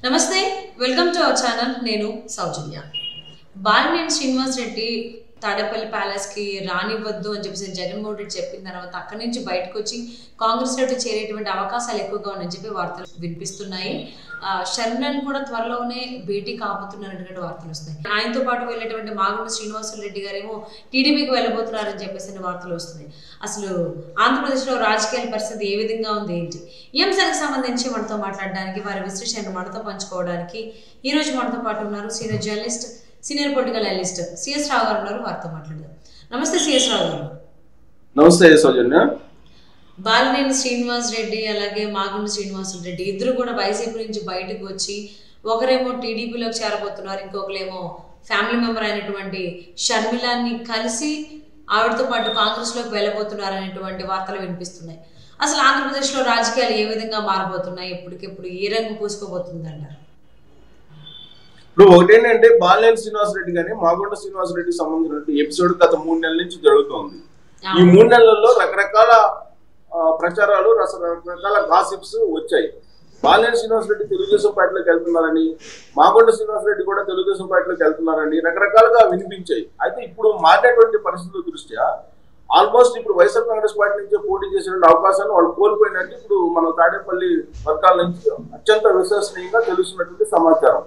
నమస్తే welcome to our channel నేను సౌజన్య Balineni Srinivas Reddy Tadepalli palace కి రానివ్వద్దు అని చెప్పి జగన్మోహన్ రెడ్డి చెప్పిన తర్వాత అక్కడి నుంచి బయటకు వచ్చి కాంగ్రెస్ లో చేరేటువంటి అవకాశాలు ఎక్కువగా ఉన్నాయని చెప్పి వార్తలు వినిపిస్తున్నాయి. షర్మిలను కూడా త్వరలోనే భేటీ కాబోతున్నటువంటి వార్తలు వస్తాయి. ఆయనతో పాటు వెళ్ళేటువంటి మాగుంట శ్రీనివాసరెడ్డి గారేమో టీడీపీకి వెళ్ళబోతున్నారని చెప్పేసి వార్తలు వస్తున్నాయి. అసలు ఆంధ్రప్రదేశ్లో రాజకీయాల పరిస్థితి ఏ విధంగా ఉంది ఏంటి ఈ అంశానికి సంబంధించి మనతో మాట్లాడడానికి వారి విశ్లేషణ మనతో పంచుకోవడానికి ఈ రోజు మనతో పాటు ఉన్నారు senior journalist senior political analyst CS Rao garu ఉన్నారు. వారితో మాట్లాడదాం. నమస్తే సిఎస్ రావు గారు. నమస్తే సౌజన్య. బాలినేని శ్రీనివాస్ రెడ్డి అలాగే మాగుంట శ్రీనివాస్ రెడ్డి ఇద్దరు కూడా వైసీపీ నుంచి బయటకు వచ్చి ఒకరేమో టీడీపీలోకి చేరబోతున్నారు, ఇంకొకరేమో ఫ్యామిలీ మెంబర్ అయినటువంటి షర్మిలాని కలిసి ఆవిడతో పాటు కాంగ్రెస్ లోకి వెళ్ళబోతున్నారు అనేటువంటి వార్తలు వినిపిస్తున్నాయి. అసలు ఆంధ్రప్రదేశ్లో రాజకీయాలు ఏ విధంగా మారబోతున్నాయి, ఎప్పటికెప్పుడు ఏ రంగు పూసుకోబోతుంది అంటారు? ఇప్పుడు ఒకటేంటంటే బాలినేని శ్రీనివాస్ రెడ్డి కానీ మాగుంట శ్రీనివాస్ రెడ్డికి సంబంధించిన ఎపిసోడ్ గత 3 నెలల నుంచి జరుగుతోంది. ఈ 3 నెలల్లో రకరకాల ప్రచారాలు రకరకాల గాసిప్స్ వచ్చాయి. బాలినేని శ్రీనివాస్ రెడ్డి తెలుగుదేశం పార్టీలోకి వెళ్తున్నారని, మాగుంట శ్రీనివాస్ రెడ్డి కూడా తెలుగుదేశం పార్టీలోకి వెళ్తున్నారని రకరకాలుగా వినిపించాయి. అయితే ఇప్పుడు మారినటువంటి పరిస్థితుల దృష్ట్యా ఆల్మోస్ట్ ఇప్పుడు వైఎస్ఆర్ కాంగ్రెస్ పార్టీ నుంచి పోటీ చేసే అవకాశాన్ని వాళ్ళు కోల్పోయినట్టు ఇప్పుడు మన తాడేపల్లి వర్గాల నుంచి అత్యంత విశ్వసనీయంగా తెలుస్తున్నటువంటి సమాచారం.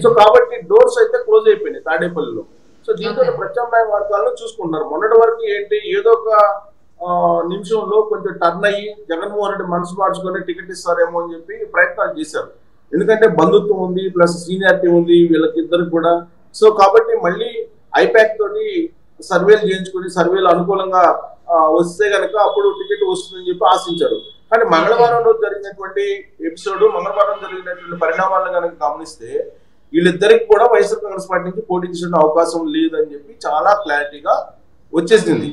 సో కాబట్టి డోర్స్ అయితే క్లోజ్ అయిపోయినాయి తాడేపల్లిలో. సో దీంతో ప్రత్యామ్నాయ మార్గాలను చూసుకుంటున్నారు. మొన్నటి వరకు ఏంటి ఏదో ఒక నిమిషంలో కొంచెం టర్న్ అయ్యి జగన్మోహన్ రెడ్డి మనసు మార్చుకొని టికెట్ ఇస్తారేమో అని చెప్పి ప్రయత్నాలు చేశారు. ఎందుకంటే బంధుత్వం ఉంది, ప్లస్ సీనియారిటీ ఉంది వీళ్ళకి ఇద్దరికి కూడా. సో కాబట్టి మళ్ళీ ఐపాక్ తోటి సర్వేలు చేయించుకుని సర్వేలు అనుకూలంగా వస్తే కనుక అప్పుడు టికెట్ వస్తుందని చెప్పి ఆశించారు. కానీ మంగళవారం రోజు జరిగినటువంటి ఎపిసోడ్, మంగళవారం జరిగినటువంటి పరిణామాలను కనుక గమనిస్తే వీళ్ళిద్దరికి కూడా వైఎస్ఆర్ కాంగ్రెస్ పార్టీ నుంచి పోటీ చేసే అవకాశం లేదని చెప్పి చాలా క్లారిటీగా వచ్చేసింది.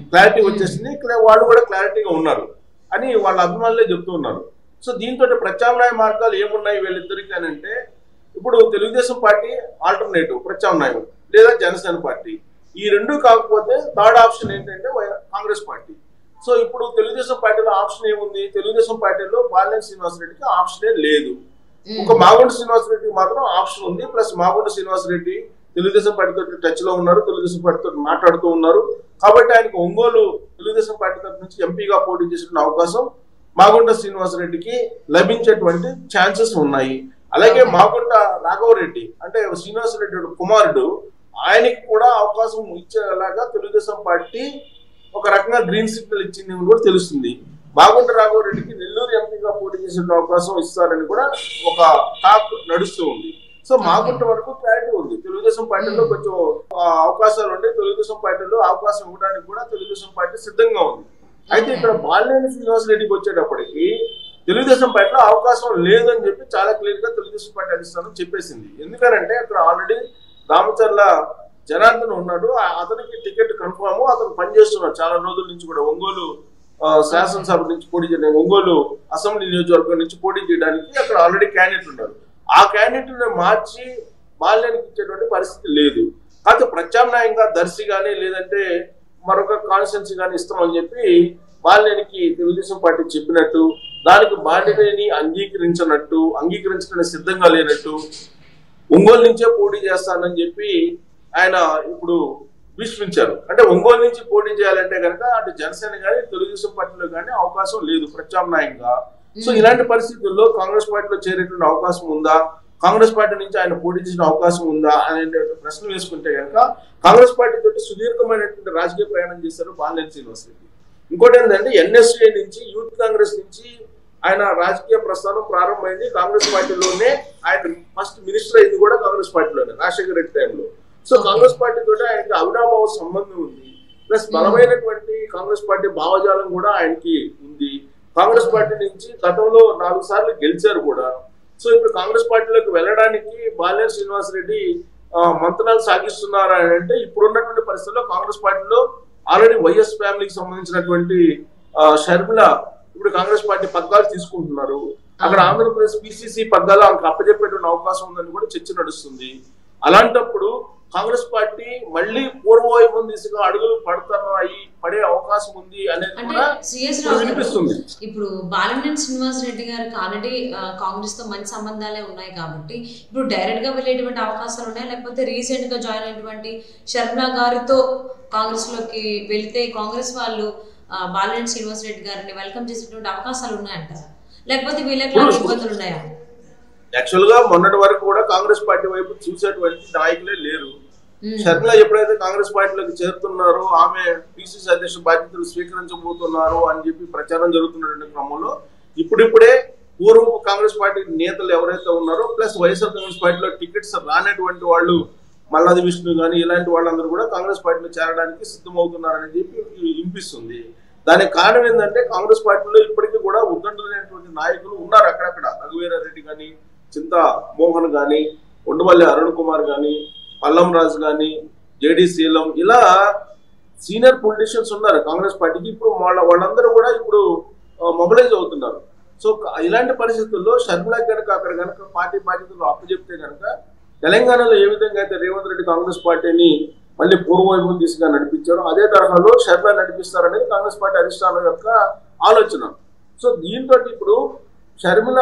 వాళ్ళు కూడా క్లారిటీగా ఉన్నారు అని వాళ్ళ అభిమానులే చెప్తూ ఉన్నారు. సో దీంతో ప్రత్యామ్నాయ మార్గాలు ఏమున్నాయి వీళ్ళిద్దరికి అని అంటే, ఇప్పుడు తెలుగుదేశం పార్టీ ఆల్టర్నేటివ్ ప్రత్యామ్నాయం, లేదా జనసేన పార్టీ. ఈ రెండు కాకపోతే థర్డ్ ఆప్షన్ ఏంటంటే కాంగ్రెస్ పార్టీ. సో ఇప్పుడు తెలుగుదేశం పార్టీలో ఆప్షన్ ఏముంది? తెలుగుదేశం పార్టీలో బాలినేని శ్రీనివాస్ రెడ్డికి ఆప్షనే లేదు. ఒక మాగుంట శ్రీనివాస్ రెడ్డికి మాత్రం ఆప్షన్ ఉంది. ప్లస్ మాగుంట శ్రీనివాస్ రెడ్డి తెలుగుదేశం పార్టీతో టచ్ లో ఉన్నారు, తెలుగుదేశం పార్టీతో మాట్లాడుతూ ఉన్నారు. కాబట్టి ఆయనకు ఒంగోలు తెలుగుదేశం పార్టీ తరఫు నుంచి ఎంపీగా పోటీ చేసిన అవకాశం మాగుంట శ్రీనివాస్ రెడ్డికి లభించేటువంటి ఛాన్సెస్ ఉన్నాయి. అలాగే మాగుంట రాఘవరెడ్డి అంటే శ్రీనివాస్ రెడ్డి కుమారుడు, ఆయనకి కూడా అవకాశం ఇచ్చేలాగా తెలుగుదేశం పార్టీ ఒక రకంగా గ్రీన్ సిగ్నల్ ఇచ్చింది కూడా తెలుస్తుంది. మాగుంట రాఘవరెడ్డికి నెల్లూరు ఎంపీగా పోటీ చేసే అవకాశం ఇస్తారని కూడా ఒక టాక్ నడుస్తూ ఉంది. సో మాగుంట వరకు క్లారిటీ ఉంది. తెలుగుదేశం పార్టీలో కొంచెం అవకాశాలు ఉండి తెలుగుదేశం పార్టీలో అవకాశం ఇవ్వడానికి కూడా తెలుగుదేశం పార్టీ సిద్ధంగా ఉంది. అయితే ఇక్కడ బాలినేని శ్రీనివాస్ రెడ్డికి వచ్చేటప్పటికి తెలుగుదేశం పార్టీలో అవకాశం లేదని చెప్పి చాలా క్లియర్ గా తెలుగుదేశం పార్టీ అధిష్టానం చెప్పేసింది. ఎందుకంటే అక్కడ ఆల్రెడీ దామచర్ల జనార్దన్ ఉన్నాడు, అతనికి టికెట్ కన్ఫర్మ్, అతను పనిచేస్తున్నాడు చాలా రోజుల నుంచి కూడా. ఒంగోలు శాసనసభ నుంచి పోటీ చేయడానికి, ఒంగోలు అసెంబ్లీ నియోజకవర్గం నుంచి పోటీ చేయడానికి అక్కడ ఆల్రెడీ క్యాండిడేట్ ఉన్నారు. ఆ క్యాండిడేట్ మార్చి బాలినేనికి ఇచ్చేటువంటి పరిస్థితి లేదు. కాకపోతే ప్రత్యామ్నాయంగా దర్శి కానీ లేదంటే మరొక కాన్స్టిట్యున్సీ కానీ ఇస్తామని చెప్పి బాలినేనికి తెలుగుదేశం పార్టీ చెప్పినట్టు, దానికి బాలినేని అంగీకరించడానికి సిద్ధంగా లేనట్టు, ఒంగోలు నుంచే పోటీ చేస్తానని చెప్పి ఆయన ఇప్పుడు విశ్వించారు. అంటే ఒంగోలు నుంచి పోటీ చేయాలంటే కనుక అటు జనసేన కానీ తెలుగుదేశం పార్టీలో కానీ అవకాశం లేదు ప్రత్యామ్నాయంగా. సో ఇలాంటి పరిస్థితుల్లో కాంగ్రెస్ పార్టీలో చేరేటువంటి అవకాశం ఉందా, కాంగ్రెస్ పార్టీ నుంచి ఆయన పోటీ చేసిన అవకాశం ఉందా అనే ప్రశ్న వేసుకుంటే కనుక కాంగ్రెస్ పార్టీ తోటి సుదీర్ఘమైనటువంటి రాజకీయ ప్రయాణం చేశారు బాలినేని శ్రీనివాస్ రెడ్డి. ఇంకోటి ఏంటంటే ఎన్ఎస్ఏ నుంచి యూత్ కాంగ్రెస్ నుంచి ఆయన రాజకీయ ప్రస్థానం ప్రారంభమైంది కాంగ్రెస్ పార్టీలోనే. ఆయన ఫస్ట్ మినిస్టర్ అయింది కూడా కాంగ్రెస్ పార్టీలోనే రాజశేఖర రెడ్డి టైంలో. సో కాంగ్రెస్ పార్టీ తోటి ఆయనకి అవినాభావ సంబంధం ఉంది. ప్లస్ బలమైనటువంటి కాంగ్రెస్ పార్టీ భావజాలం కూడా ఆయనకి ఉంది. కాంగ్రెస్ పార్టీ నుంచి గతంలో 4 సార్లు గెలిచారు కూడా. సో ఇప్పుడు కాంగ్రెస్ పార్టీలోకి వెళ్ళడానికి బాలినేని శ్రీనివాస్ రెడ్డి మంత్రాలు సాగిస్తున్నారు అని అంటే, ఇప్పుడున్నటువంటి పరిస్థితుల్లో కాంగ్రెస్ పార్టీలో ఆల్రెడీ వైఎస్ ఫ్యామిలీకి సంబంధించినటువంటి షర్మిల ఇప్పుడు కాంగ్రెస్ పార్టీ పగ్గాలు తీసుకుంటున్నారు. అక్కడ ఆంధ్రప్రదేశ్ పిసిసి పగ్గాలు ఆమెకు అప్పచెప్పేటువంటి అవకాశం ఉందని కూడా చర్చ నడుస్తుంది. అలాంటప్పుడు కాంగ్రెస్ పార్టీ మళ్ళీ పూర్వవైపు దిశగా అడుగులు పడే అవకాశం ఉంది అనేది కూడా వినిపిస్తుంది. ఇప్పుడు బాలినేని శ్రీనివాస్ రెడ్డి గారికి ఆల్రెడీ కాంగ్రెస్ తో మంచి సంబంధాలే ఉన్నాయి కాబట్టి ఇప్పుడు డైరెక్ట్ గా వెళ్ళేటువంటి అవకాశాలు ఉన్నాయి, లేకపోతే రీసెంట్ గా జాయిన్ అయినటువంటి శర్మిల గారితో కాంగ్రెస్ లోకి వెళితే కాంగ్రెస్ వాళ్ళు బాలినేని శ్రీనివాస్ రెడ్డి గారిని వెల్కమ్ చేసేటువంటి అవకాశాలు ఉన్నాయంటారా, లేకపోతే వీళ్ళకి ఇబ్బందులు ఉన్నాయా? యాక్చువల్ గా మొన్నటి వరకు కూడా కాంగ్రెస్ పార్టీ వైపు చూసేటువంటి నాయకులే లేరు. శర్మిల ఎప్పుడైతే కాంగ్రెస్ పార్టీలోకి చేరుతున్నారో ఆమె పిసిసి అధ్యక్ష బాధ్యతలు స్వీకరించబోతున్నారు అని చెప్పి ప్రచారం జరుగుతున్నటువంటి క్రమంలో ఇప్పుడిప్పుడే పూర్వ కాంగ్రెస్ పార్టీ నేతలు ఎవరైతే ఉన్నారో ప్లస్ వైఎస్ఆర్ కాంగ్రెస్ పార్టీలో టికెట్స్ రానటువంటి వాళ్ళు మల్లాది విష్ణు కానీ ఇలాంటి వాళ్ళందరూ కూడా కాంగ్రెస్ పార్టీలో చేరడానికి సిద్ధమవుతున్నారని చెప్పి వినిపిస్తుంది. దానికి కారణం ఏంటంటే కాంగ్రెస్ పార్టీలో ఇప్పటికీ కూడా ఉద్దండులైనటువంటి నాయకులు ఉన్నారు అక్కడక్కడ. రఘువీరారెడ్డి కానీ, చింతా మోహన్ కానీ, ఉండవల్లి అరుణ్ కుమార్ కానీ, పల్లం రాజు కానీ, జేడి శీలం, ఇలా సీనియర్ పొలిటీషియన్స్ ఉన్నారు కాంగ్రెస్ పార్టీకి. ఇప్పుడు వాళ్ళందరూ కూడా ఇప్పుడు మొబిలైజ్ అవుతున్నారు. సో ఇలాంటి పరిస్థితుల్లో షర్మిల కనుక అక్కడ కనుక పార్టీ బాధ్యతలు అప్పచెప్తే కనుక తెలంగాణలో ఏ విధంగా అయితే రేవంత్ రెడ్డి కాంగ్రెస్ పార్టీని మళ్ళీ పూర్వవైపు దిశగా నడిపించారో అదే తరహాలో షర్మిల నడిపిస్తారనేది కాంగ్రెస్ పార్టీ అధిష్టానం యొక్క ఆలోచన. సో దీంతో ఇప్పుడు షర్మిల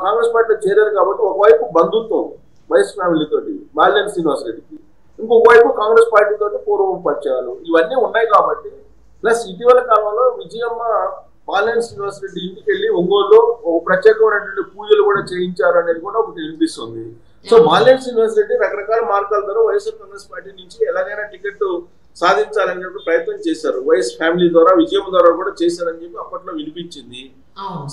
కాంగ్రెస్ పార్టీలో చేరారు కాబట్టి ఒకవైపు బంధుత్వం వైఎస్ ఫ్యామిలీ తోటి బాలినేని శ్రీనివాస్ రెడ్డికి, ఇంకొక వైపు కాంగ్రెస్ పార్టీ తోటి పూర్వం పరిచయాలు ఇవన్నీ ఉన్నాయి కాబట్టి ప్లస్ ఇటీవల కాలంలో విజయమ్మ బాలినేని శ్రీనివాస్ రెడ్డి ఇంటికి వెళ్ళి ఒంగోలులో ఒక ప్రత్యేకమైనటువంటి పూజలు కూడా చేయించారు అనేది కూడా ఒకటి వినిపిస్తుంది. సో బాలినేని శ్రీనివాస్ రెడ్డి రకరకాల మార్గాల ద్వారా వైఎస్ఆర్ కాంగ్రెస్ పార్టీ నుంచి ఎలాగైనా టికెట్ సాధించాలని చెప్పి ప్రయత్నం చేశారు. వైఎస్ ఫ్యామిలీ ద్వారా విజయమ్మ ద్వారా కూడా చేశారని చెప్పి అప్పట్లో వినిపించింది.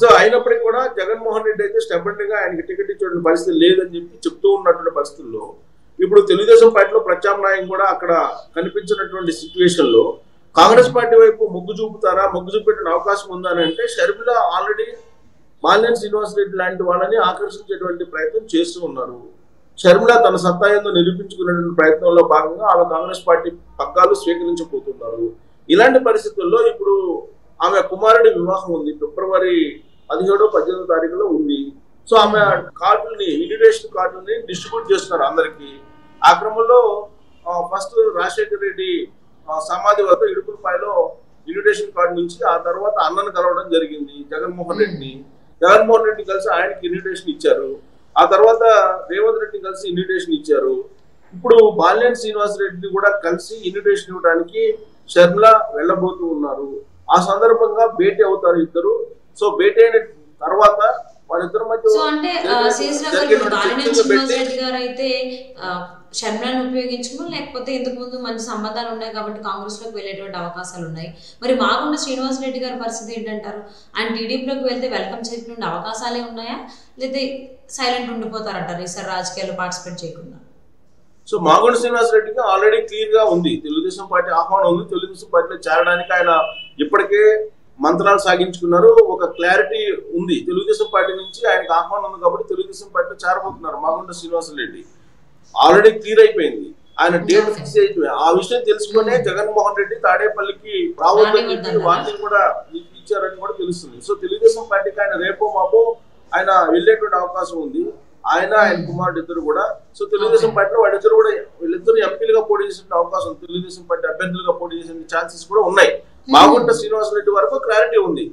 సో అయినప్పటికీ కూడా జగన్మోహన్ రెడ్డి అయితే స్టెబిలిటీగా ఆయనకి టికెట్ ఇచ్చే పరిస్థితి లేదని చెప్పి చెప్తూ ఉన్నటువంటి పరిస్థితుల్లో ఇప్పుడు తెలుగుదేశం పార్టీలో ప్రత్యామ్నాయం కూడా అక్కడ కనిపించినటువంటి సిచ్యువేషన్ లో కాంగ్రెస్ పార్టీ వైపు మొగ్గు చూపుతారా, మొగ్గు చూపెట్టిన అవకాశం ఉందా అని అంటే షర్మిల ఆల్రెడీ బాలినేని శ్రీనివాస్ రెడ్డి లాంటి వాళ్ళని ఆకర్షించేటువంటి ప్రయత్నం చేస్తూ ఉన్నారు. షర్మిల తన సత్తా ఏందో నిరూపించుకునేటువంటి ప్రయత్నంలో భాగంగా ఆమె కాంగ్రెస్ పార్టీ పగ్గాలు స్వీకరించబోతున్నారు. ఇలాంటి పరిస్థితుల్లో ఇప్పుడు ఆమె కుమారుడి వివాహం ఉంది, ఫిబ్రవరి 17-18 తారీఖులో ఉంది. సో ఆమె కార్డుల్ని ఇన్విటేషన్ కార్డుల్ని డిస్ట్రిబ్యూట్ చేస్తున్నారు అందరికి. ఆ క్రమంలో ఫస్ట్ రాజశేఖర్ రెడ్డి సమాధి వద్ద ఇడుపులపాయలో ఇన్విటేషన్ కార్డు నుంచి ఆ తర్వాత అన్నను కలవడం జరిగింది జగన్మోహన్ రెడ్డిని. జగన్మోహన్ రెడ్డి కలిసి ఆయనకి ఇన్విటేషన్ ఇచ్చారు. ఆ తర్వాత రేవంత్ రెడ్డి కలిసి ఇన్విటేషన్ ఇచ్చారు. ఇప్పుడు బాలినేని శ్రీనివాస్ రెడ్డి కూడా కలిసి ఇన్విటేషన్ ఇవ్వడానికి షర్మిల వెళ్ళబోతూ ఉన్నారు. ఆ సందర్భంగా భేటీ అవుతారు ఇద్దరు. సో భేటీ అయిన తర్వాత వాళ్ళిద్దరి మధ్య షర్మిలను ఉపయోగించుకుని లేకపోతే ఇంతకు ముందు మంచి సంబంధాలు ఉన్నాయి కాబట్టి కాంగ్రెస్ లోకి వెళ్ళేటువంటి అవకాశాలు ఉన్నాయి. మరి మాగుంట శ్రీనివాస్ రెడ్డి గారి పరిస్థితి ఏంటంటారు? ఆయన టీడీపీలోకి వెళ్తే వెల్కమ్ చేసిన అవకాశాలే ఉన్నాయా, లేదా సైలెంట్ ఉండిపోతారంటారు ఈసారి రాజకీయాల్లో పార్టిసిపేట్ చేయకుండా? సో మాగుంట శ్రీనివాస్ రెడ్డికి ఆల్రెడీ క్లియర్ గా ఉంది, తెలుగుదేశం పార్టీ ఆహ్వానం ఉంది. తెలుగుదేశం పార్టీలో చేరడానికి ఆయన ఇప్పటికే మంత్రాలు సాగించుకున్నారు. ఒక క్లారిటీ ఉంది, తెలుగుదేశం పార్టీ నుంచి ఆయనకు ఆహ్వానం ఉంది కాబట్టి తెలుగుదేశం పార్టీలో చేరబోతున్నారు మాగుంట శ్రీనివాస్ రెడ్డి. ఆల్రెడీ క్లియర్ అయిపోయింది, ఆయన డేట్ ఫిక్స్ అయిపోయింది. ఆ విషయం తెలుసుకునే జగన్మోహన్ రెడ్డి తాడేపల్లికి రావద్దని చెప్పి వార్తలు కూడా ఇచ్చారని కూడా తెలుస్తుంది. సో తెలుగుదేశం పార్టీకి ఆయన రేపో మాపో ఆయన వెళ్ళేటువంటి అవకాశం ఉంది, ఆయన కుమారుడు ఇద్దరు కూడా. సో తెలుగుదేశం పార్టీలో వీళ్ళిద్దరు ఎంపీలుగా పోటీ చేసే అవకాశం, తెలుగుదేశం పార్టీ అభ్యర్థులుగా పోటీ చేసే ఛాన్సెస్ కూడా ఉన్నాయి. మాగుంట శ్రీనివాస్ రెడ్డి వరకు క్లారిటీ ఉంది.